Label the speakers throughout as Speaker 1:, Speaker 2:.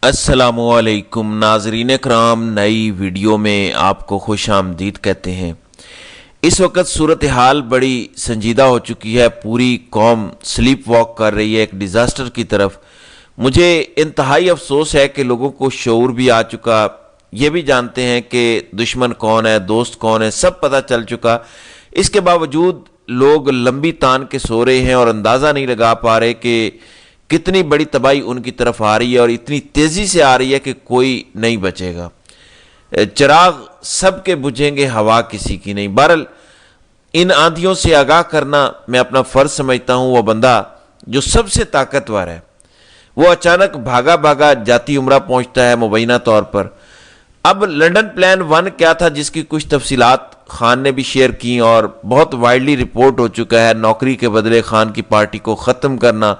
Speaker 1: السلام علیکم ناظرین کرام، نئی ویڈیو میں آپ کو خوش آمدید کہتے ہیں۔ اس وقت صورتحال بڑی سنجیدہ ہو چکی ہے، پوری قوم سلیپ واک کر رہی ہے ایک ڈیزاسٹر کی طرف۔ مجھے انتہائی افسوس ہے کہ لوگوں کو شعور بھی آ چکا، یہ بھی جانتے ہیں کہ دشمن کون ہے، دوست کون ہے، سب پتہ چل چکا۔ اس کے باوجود لوگ لمبی تان کے سو رہے ہیں اور اندازہ نہیں لگا پا رہے کہ کتنی بڑی تباہی ان کی طرف آ رہی ہے اور اتنی تیزی سے آ رہی ہے کہ کوئی نہیں بچے گا۔ چراغ سب کے بجھیں گے، ہوا کسی کی نہیں۔ بہرحال ان آندھیوں سے آگاہ کرنا میں اپنا فرض سمجھتا ہوں۔ وہ بندہ جو سب سے طاقتور ہے وہ اچانک بھاگا بھاگا جاتی عمرہ پہنچتا ہے مبینہ طور پر۔ اب لنڈن پلان 1 کیا تھا، جس کی کچھ تفصیلات خان نے بھی شیئر کی اور بہت وائڈلی رپورٹ ہو چکا ہے۔ نوکری کے بدلے خان کی پارٹی کو ختم کرنا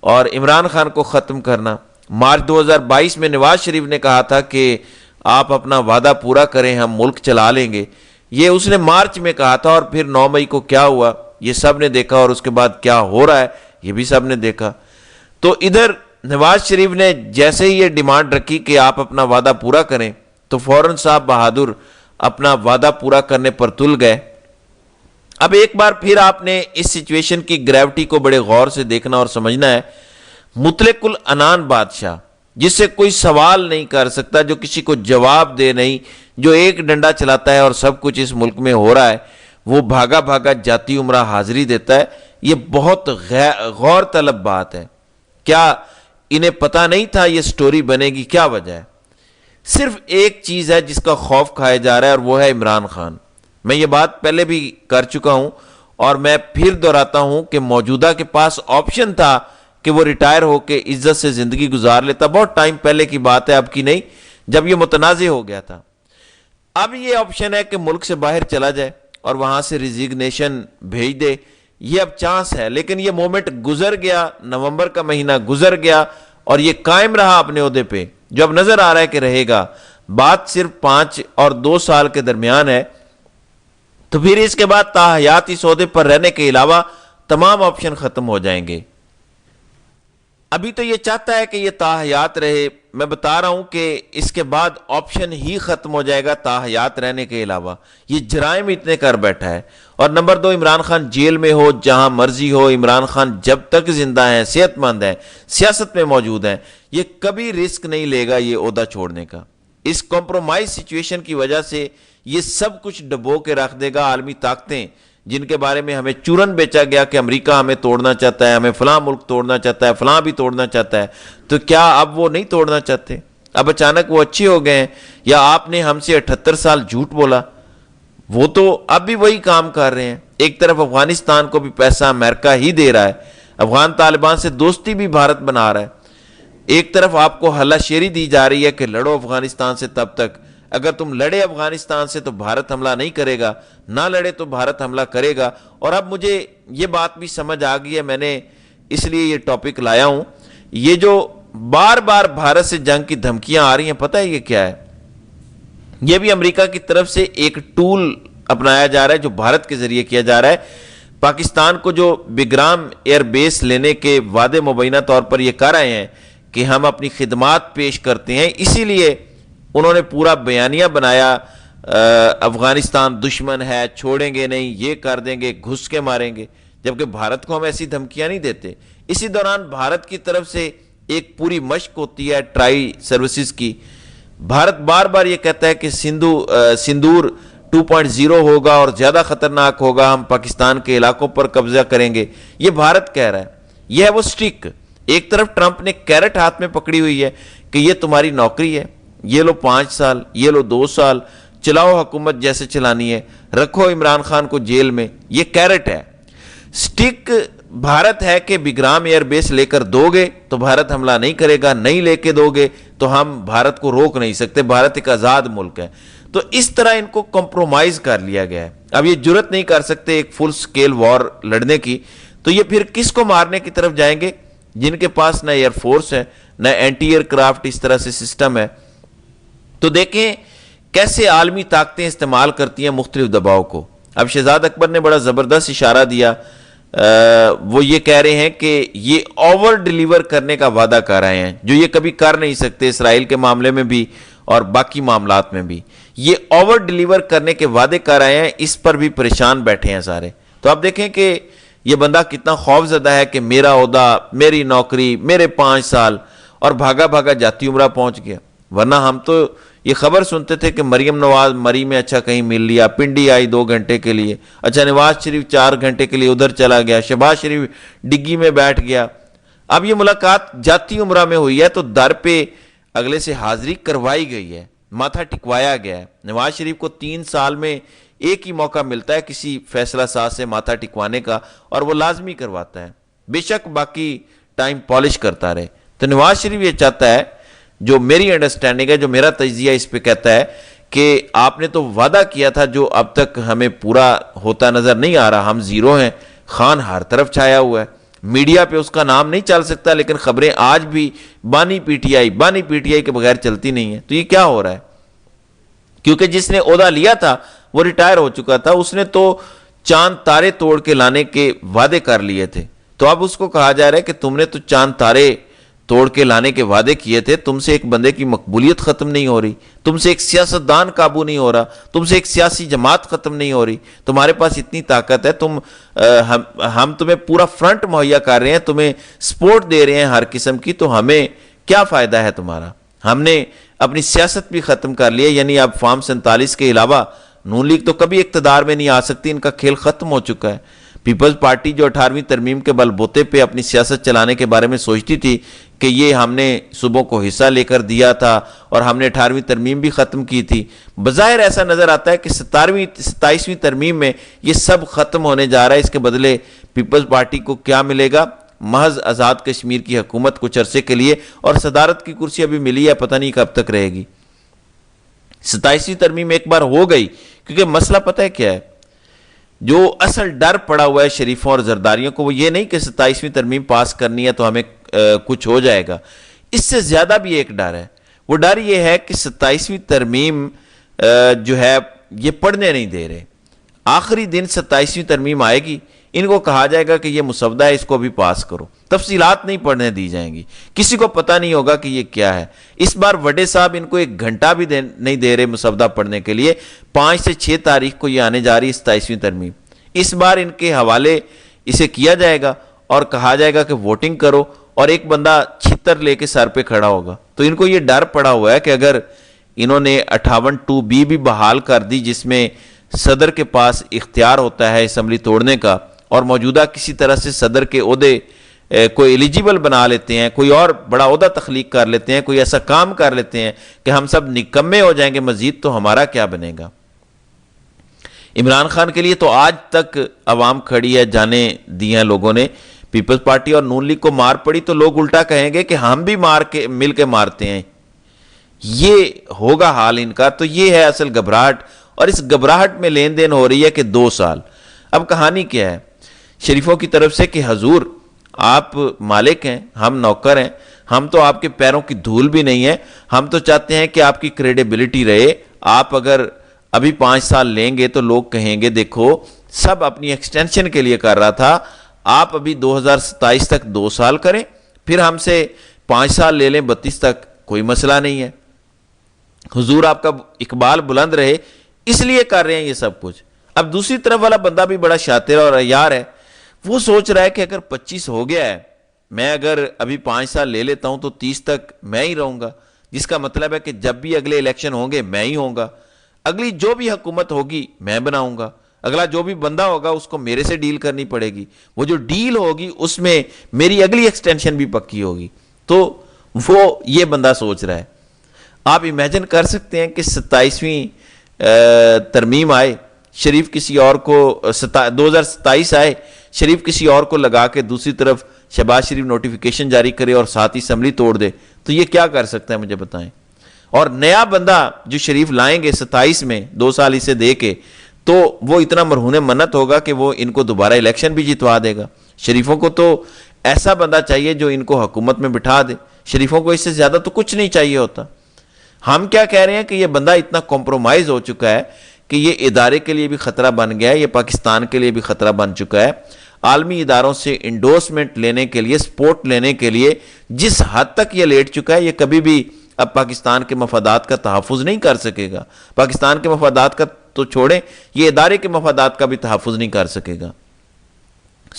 Speaker 1: اور عمران خان کو ختم کرنا۔ مارچ 2022 میں نواز شریف نے کہا تھا کہ آپ اپنا وعدہ پورا کریں، ہم ملک چلا لیں گے۔ یہ اس نے مارچ میں کہا تھا اور پھر 9 مئی کو کیا ہوا یہ سب نے دیکھا، اور اس کے بعد کیا ہو رہا ہے یہ بھی سب نے دیکھا۔ تو ادھر نواز شریف نے جیسے ہی یہ ڈیمانڈ رکھی کہ آپ اپنا وعدہ پورا کریں تو فوراً صاحب بہادر اپنا وعدہ پورا کرنے پر تل گئے۔ اب ایک بار پھر آپ نے اس سچویشن کی گریوٹی کو بڑے غور سے دیکھنا اور سمجھنا ہے۔ مطلق العنان بادشاہ، جس سے کوئی سوال نہیں کر سکتا، جو کسی کو جواب دے نہیں، جو ایک ڈنڈا چلاتا ہے اور سب کچھ اس ملک میں ہو رہا ہے، وہ بھاگا بھاگا جاتی عمرہ حاضری دیتا ہے۔ یہ بہت غور طلب بات ہے۔ کیا انہیں پتہ نہیں تھا یہ سٹوری بنے گی؟ کیا وجہ ہے؟ صرف ایک چیز ہے جس کا خوف کھایا جا رہا ہے، اور وہ ہے عمران خان۔ میں یہ بات پہلے بھی کر چکا ہوں اور میں پھر دہراتا ہوں کہ موجودہ کے پاس آپشن تھا کہ وہ ریٹائر ہو کے عزت سے زندگی گزار لیتا۔ بہت ٹائم پہلے کی بات ہے، اب کی نہیں، جب یہ متنازع ہو گیا تھا۔ اب یہ آپشن ہے کہ ملک سے باہر چلا جائے اور وہاں سے ریزگنیشن بھیج دے۔ یہ اب چانس ہے، لیکن یہ مومنٹ گزر گیا، نومبر کا مہینہ گزر گیا اور یہ قائم رہا اپنے عہدے پہ، جو اب نظر آ رہا ہے کہ رہے گا۔ بات صرف 5 اور 2 سال کے درمیان ہے، تو پھر اس کے بعد تاحیات اس عہدے پر رہنے کے علاوہ تمام آپشن ختم ہو جائیں گے۔ ابھی تو یہ چاہتا ہے کہ یہ تاحیات رہے، میں بتا رہا ہوں کہ اس کے بعد آپشن ہی ختم ہو جائے گا تاحیات رہنے کے علاوہ۔ یہ جرائم اتنے کر بیٹھا ہے۔ اور نمبر 2، عمران خان جیل میں ہو، جہاں مرضی ہو، عمران خان جب تک زندہ ہیں، صحت مند ہیں، سیاست میں موجود ہیں، یہ کبھی رسک نہیں لے گا یہ عہدہ چھوڑنے کا۔ اس کمپرومائز سچویشن کی وجہ سے یہ سب کچھ ڈبو کے رکھ دے گا۔ عالمی طاقتیں جن کے بارے میں ہمیں چورن بیچا گیا کہ امریکہ ہمیں توڑنا چاہتا ہے، ہمیں فلاں ملک توڑنا چاہتا ہے، فلاں بھی توڑنا چاہتا ہے، تو کیا اب وہ نہیں توڑنا چاہتے؟ اب اچانک وہ اچھے ہو گئے ہیں؟ یا آپ نے ہم سے 78 سال جھوٹ بولا، وہ تو اب بھی وہی کام کر رہے ہیں۔ ایک طرف افغانستان کو بھی پیسہ امریکہ ہی دے رہا ہے، افغان طالبان سے دوستی بھی بھارت بنا رہا ہے۔ ایک طرف آپ کو ہلہ شیری دی جا رہی ہے کہ لڑو افغانستان سے، تب تک اگر تم لڑے افغانستان سے تو بھارت حملہ نہیں کرے گا، نہ لڑے تو بھارت حملہ کرے گا۔ اور اب مجھے یہ بات بھی سمجھ آ گئی ہے، میں نے اس لیے یہ ٹاپک لایا ہوں۔ یہ جو بار بار بھارت سے جنگ کی دھمکیاں آ رہی ہیں، پتہ ہے یہ کیا ہے؟ یہ بھی امریکہ کی طرف سے ایک ٹول اپنایا جا رہا ہے جو بھارت کے ذریعے کیا جا رہا ہے۔ پاکستان کو جو بگرام ایئر بیس لینے کے وعدے مبینہ طور پر یہ کر رہے ہیں کہ ہم اپنی خدمات پیش کرتے ہیں، اسی لیے انہوں نے پورا بیانیہ بنایا، افغانستان دشمن ہے، چھوڑیں گے نہیں، یہ کر دیں گے، گھس کے ماریں گے، جبکہ بھارت کو ہم ایسی دھمکیاں نہیں دیتے۔ اسی دوران بھارت کی طرف سے ایک پوری مشق ہوتی ہے ٹرائی سروسز کی۔ بھارت بار بار یہ کہتا ہے کہ سندور 2.0 ہوگا اور زیادہ خطرناک ہوگا، ہم پاکستان کے علاقوں پر قبضہ کریں گے، یہ بھارت کہہ رہا ہے۔ یہ ہے وہ سٹک۔ ایک طرف ٹرمپ نے کیرٹ ہاتھ میں پکڑی ہوئی ہے کہ یہ تمہاری نوکری ہے، یہ لو 5 سال، یہ لو 2 سال، چلاؤ حکومت جیسے چلانی ہے، رکھو عمران خان کو جیل میں، یہ کیرٹ ہے۔ سٹک بھارت ہے کہ بگرام ایئر بیس لے کر دو گے تو بھارت حملہ نہیں کرے گا، نہیں لے کے دو گے تو ہم بھارت کو روک نہیں سکتے، بھارت ایک آزاد ملک ہے۔ تو اس طرح ان کو کمپرومائز کر لیا گیا ہے۔ اب یہ جرت نہیں کر سکتے ایک فل سکیل وار لڑنے کی، تو یہ پھر کس کو مارنے کی طرف جائیں گے؟ جن کے پاس نہ ایئر فورس ہے، نہ اینٹی ایئر کرافٹ اس طرح سے سسٹم ہے۔ تو دیکھیں کیسے عالمی طاقتیں استعمال کرتی ہیں مختلف دباؤ کو۔ اب شہزاد اکبر نے بڑا زبردست اشارہ دیا وہ یہ کہہ رہے ہیں کہ یہ اوور ڈیلیور کرنے کا وعدہ کر رہے ہیں جو یہ کبھی کر نہیں سکتے، اسرائیل کے معاملے میں بھی اور باقی معاملات میں بھی یہ اوور ڈیلیور کرنے کے وعدے کر رہے ہیں، اس پر بھی پریشان بیٹھے ہیں سارے۔ تو آپ دیکھیں کہ یہ بندہ کتنا خوف زدہ ہے کہ میرا عہدہ، میری نوکری، میرے 5 سال، اور بھاگا بھاگا جاتی عمرہ پہنچ گیا۔ ورنہ ہم تو یہ خبر سنتے تھے کہ مریم نواز مری میں اچھا کہیں مل لیا، پنڈی آئی 2 گھنٹے کے لیے، اچھا نواز شریف 4 گھنٹے کے لیے ادھر چلا گیا، شہباز شریف ڈگی میں بیٹھ گیا۔ اب یہ ملاقات جاتی عمرہ میں ہوئی ہے تو در پہ اگلے سے حاضری کروائی گئی ہے، ماتھا ٹکوایا گیا ہے۔ نواز شریف کو 3 سال میں ایک ہی موقع ملتا ہے کسی فیصلہ ساز سے ماتھا ٹکوانے کا، اور وہ لازمی کرواتا ہے، بے شک باقی ٹائم پالش کرتا رہے۔ تو نواز شریف یہ چاہتا ہے، جو میری انڈرسٹینڈنگ ہے، جو میرا تجزیہ اس پہ کہتا ہے کہ آپ نے تو وعدہ کیا تھا جو اب تک ہمیں پورا ہوتا نظر نہیں آ رہا، ہم زیرو ہیں، خان ہر طرف چھایا ہوا ہے، میڈیا پہ اس کا نام نہیں چل سکتا، لیکن خبریں آج بھی بانی پی ٹی آئی کے بغیر چلتی نہیں ہیں۔ تو یہ کیا ہو رہا ہے؟ کیونکہ جس نے عہدہ لیا تھا وہ ریٹائر ہو چکا تھا، اس نے تو چاند تارے توڑ کے لانے کے وعدے کر لیے تھے، تو اب اس کو کہا جا رہا ہے کہ تم نے تو چاند تارے توڑ کے لانے کے وعدے کیے تھے، تم سے ایک بندے کی مقبولیت ختم نہیں ہو رہی، تم سے ایک سیاستدان قابو نہیں ہو رہا، تم سے ایک سیاسی جماعت ختم نہیں ہو رہی، تمہارے پاس اتنی طاقت ہے، ہم تمہیں پورا فرنٹ مہیا کر رہے ہیں، تمہیں سپورٹ دے رہے ہیں ہر قسم کی، تو ہمیں کیا فائدہ ہے تمہارا؟ ہم نے اپنی سیاست بھی ختم کر لی ہے، یعنی اب فارم 47 کے علاوہ نون لیگ تو کبھی اقتدار میں نہیں آ سکتی، ان کا کھیل ختم ہو چکا ہے۔ پیپلز پارٹی جو 18ویں ترمیم کے بل بوتے پہ اپنی سیاست چلانے کے بارے میں سوچتی تھی کہ یہ ہم نے صوبوں کو حصہ لے کر دیا تھا اور ہم نے 18ویں ترمیم بھی ختم کی تھی، بظاہر ایسا نظر آتا ہے کہ 27ویں ترمیم میں یہ سب ختم ہونے جا رہا ہے۔ اس کے بدلے پیپلز پارٹی کو کیا ملے گا؟ محض آزاد کشمیر کی حکومت کچھ عرصے کے لیے، اور صدارت کی کرسی ابھی ملی ہے، پتہ نہیں کب تک رہے گی۔ 27ویں ترمیم ایک بار ہو گئی، کیونکہ مسئلہ پتہ ہے کیا ہے، جو اصل ڈر پڑا ہوا ہے شریفوں اور زرداریوں کو، وہ یہ نہیں کہ 27ویں ترمیم پاس کرنی ہے تو ہمیں کچھ ہو جائے گا، اس سے زیادہ بھی ایک ڈر ہے۔ وہ ڈر یہ ہے کہ 27ویں ترمیم جو ہے یہ پڑھنے نہیں دے رہے، آخری دن 27ویں ترمیم آئے گی، ان کو کہا جائے گا کہ یہ مسودہ ہے، اس کو بھی پاس کرو، تفصیلات نہیں پڑھنے دی جائیں گی، کسی کو پتہ نہیں ہوگا کہ یہ کیا ہے۔ اس بار وڈے صاحب ان کو 1 گھنٹہ بھی نہیں دے رہے مسودہ پڑھنے کے لیے۔ 5 سے 6 تاریخ کو یہ آنے جا رہی ہے 27ویں ترمیم، اس بار ان کے حوالے اسے کیا جائے گا اور کہا جائے گا کہ ووٹنگ کرو، اور ایک بندہ چھتر لے کے سر پہ کھڑا ہوگا۔ تو ان کو یہ ڈر پڑا ہوا ہے کہ اگر انہوں نے 58(2)B بھی بحال کر دی، جس میں صدر کے پاس اختیار ہوتا ہے اسمبلی توڑنے کا، اور موجودہ کسی طرح سے صدر کے عہدے کوئی ایلیجیبل بنا لیتے ہیں، کوئی اور بڑا عہدہ تخلیق کر لیتے ہیں، کوئی ایسا کام کر لیتے ہیں کہ ہم سب نکمے ہو جائیں گے مزید، تو ہمارا کیا بنے گا؟ عمران خان کے لیے تو آج تک عوام کھڑی ہے، جانے دی ہیں لوگوں نے، پیپلز پارٹی اور نون لیگ کو مار پڑی تو لوگ الٹا کہیں گے کہ ہم بھی مل کے مارتے ہیں، یہ ہوگا حال ان کا۔ تو یہ ہے اصل گھبراہٹ، اور اس گھبراہٹ میں لین دین ہو رہی ہے کہ 2 سال۔ اب کہانی کیا ہے شریفوں کی طرف سے کہ حضور آپ مالک ہیں، ہم نوکر ہیں، ہم تو آپ کے پیروں کی دھول بھی نہیں ہے، ہم تو چاہتے ہیں کہ آپ کی کریڈیبلٹی رہے، آپ اگر ابھی 5 سال لیں گے تو لوگ کہیں گے دیکھو سب اپنی ایکسٹینشن کے لیے کر رہا تھا، آپ ابھی 2027 تک 2 سال کریں، پھر ہم سے 5 سال لے لیں 32 تک، کوئی مسئلہ نہیں ہے، حضور آپ کا اقبال بلند رہے، اس لیے کر رہے ہیں یہ سب کچھ۔ اب دوسری طرف والا بندہ بھی بڑا شاطر اور عیار ہے، وہ سوچ رہا ہے کہ اگر 25 ہو گیا ہے، میں اگر ابھی 5 سال لے لیتا ہوں تو 30 تک میں ہی رہوں گا، جس کا مطلب ہے کہ جب بھی اگلے الیکشن ہوں گے میں ہی ہوں گا، اگلی جو بھی حکومت ہوگی میں بناؤں گا، اگلا جو بھی بندہ ہوگا اس کو میرے سے ڈیل کرنی پڑے گی، وہ جو ڈیل ہوگی اس میں میری اگلی ایکسٹینشن بھی پکی ہوگی۔ تو وہ یہ بندہ سوچ رہا ہے۔ آپ امیجن کر سکتے ہیں کہ 27ویں ترمیم آئے، شریف کسی اور کو 2027 آئے، شریف کسی اور کو لگا کے دوسری طرف شہباز شریف نوٹیفیکیشن جاری کرے اور ساتھ ہی اسمبلی توڑ دے، تو یہ کیا کر سکتا ہے مجھے بتائیں؟ اور نیا بندہ جو شریف لائیں گے 27 میں 2 سال اسے دے کے، تو وہ اتنا مرہون منت ہوگا کہ وہ ان کو دوبارہ الیکشن بھی جتوا دے گا۔ شریفوں کو تو ایسا بندہ چاہیے جو ان کو حکومت میں بٹھا دے، شریفوں کو اس سے زیادہ تو کچھ نہیں چاہیے ہوتا۔ ہم کیا کہہ رہے ہیں کہ یہ بندہ اتنا کمپرومائز ہو چکا ہے کہ یہ ادارے کے لیے بھی خطرہ بن گیا ہے، یہ پاکستان کے لیے بھی خطرہ بن چکا ہے۔ عالمی اداروں سے انڈورسمنٹ لینے کے لیے، سپورٹ لینے کے لیے جس حد تک یہ لیٹ چکا ہے، یہ کبھی بھی اب پاکستان کے مفادات کا تحفظ نہیں کر سکے گا۔ پاکستان کے مفادات کا تو چھوڑیں، یہ ادارے کے مفادات کا بھی تحفظ نہیں کر سکے گا۔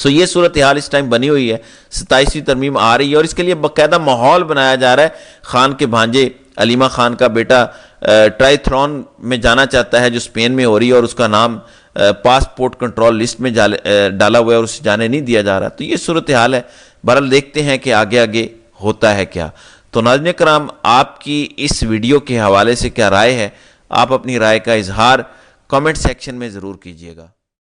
Speaker 1: یہ صورتحال اس ٹائم بنی ہوئی ہے، 27ویں ترمیم آ رہی ہے اور اس کے لیے باقاعدہ ماحول بنایا جا رہا ہے۔ خان کے بھانجے علیمہ خان کا بیٹا ٹرائیتھلون میں جانا چاہتا ہے جو اسپین میں ہو رہی ہے، اور اس کا نام پاسپورٹ کنٹرول لسٹ میں ڈالا ہوا ہے اور اسے جانے نہیں دیا جا رہا۔ تو یہ صورتحال ہے، بہرحال دیکھتے ہیں کہ آگے آگے ہوتا ہے کیا۔ تو ناظرین کرام، آپ کی اس ویڈیو کے حوالے سے کیا رائے ہے؟ آپ اپنی رائے کا اظہار کامنٹ سیکشن میں ضرور کیجیے گا۔